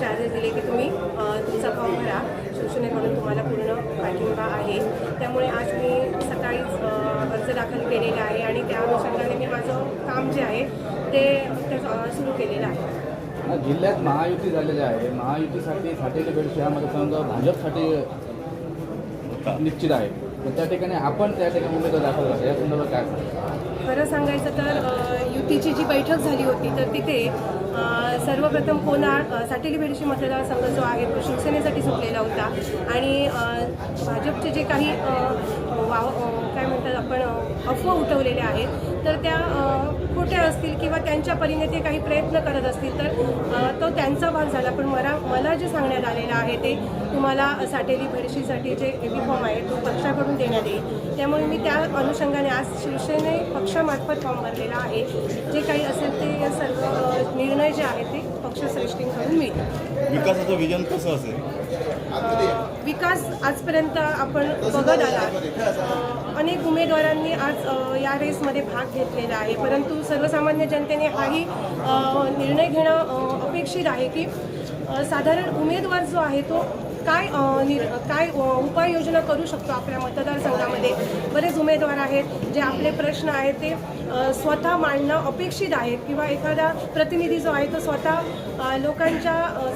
आदेश दिले की तुम्ही तुमचा फॉर्म भरा, शिवसेनेकडून तुम्हाला पूर्ण पाठिंबा आहे. त्यामुळे आज मी सकाळीच अर्ज दाखल केलेला आहे आणि त्या अनुषंगाने मी माझं काम जे आहे ते सुरू केलेलं आहे. जिल्ह्यात महायुती झालेली आहे. महायुतीसाठी साठेली बेडशी हा मतदारसंघ भाजपसाठी निश्चित आहे. तर त्या ठिकाणी आपण त्या ठिकाणी उमेदवार दाखल झाला, या संदर्भात काय सांगा? खरं सांगायचं तर युतीची जी बैठक झाली होती तर तिथे सर्वप्रथम कोणाळ साटेली बेडशी मतदारसंघ जो आहे तो शिवसेनेसाठी सुटलेला होता आणि भाजपचे जे काही काय म्हणतात आपण अफवा उठवलेल्या आहेत तर त्या खोट्या असतील किंवा त्यांच्या परीने ते काही प्रयत्न करत असतील तर तो त्यांचा भाग झाला. पण मला जे सांगण्यात आलेलं आहे ते तुम्हाला साटेली बेडशीसाठी जे बी फॉर्म आहे तो पक्षाकडून देण्यात येईल. त्यामुळे मी त्या अनुषंगाने आज शिवसेने पक्षामार्फत फॉर्म भरलेला आहे. जे काही असेल ते सर्व निर्णय जे आहेत ते पक्षश्रेष्ठींकडून मिळतील. विकासाचं विजन कसं असेल? विकास आजपर्यंत आपण बघत आला, अनेक उमेदवारांनी आज या रेसमध्ये भाग घेतलेला आहे, परंतु सर्वसामान्य जनतेने हाही निर्णय घेणं अपेक्षित आहे की साधारण उमेदवार जो आहे तो काय उपाययोजना करू शकतो आपल्या मतदारसंघामध्ये. बरेच उमेदवार आहेत जे आपले प्रश्न आहेत ते स्वतः मांडणं अपेक्षित आहेत किंवा एखादा प्रतिनिधी जो आहे तो स्वतः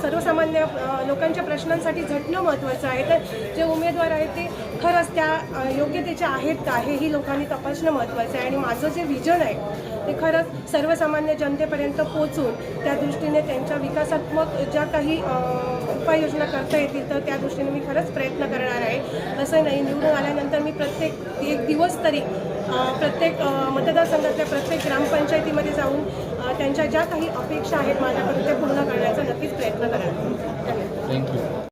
सर्वसामान्य लोकांच्या प्रश्नांसाठी झटणं महत्त्वाचं आहे. तर जे उमेदवार आहेत ते खरंच त्या योग्यतेचे आहेत का हेही लोकांनी तपासणं महत्त्वाचं आहे. आणि माझं जे विजन आहे ते खरंच सर्वसामान्य जनतेपर्यंत पोहोचून त्या दृष्टीने त्यांच्या विकासात्मक ज्या काही उपाययोजना करता येतील तर त्या दृष्टीने मी खरंच प्रयत्न करणार आहे. असं नाही, निवडून आल्यानंतर मी प्रत्येक एक दिवस तरी प्रत्येक मतदारसंघातल्या प्रत्येक ग्रामपंचायतीमध्ये जाऊन त्यांच्या ज्या काही अपेक्षा आहेत माझ्याकडून ते पूर्ण करण्याचा नक्कीच प्रयत्न करणार. थँक्यू.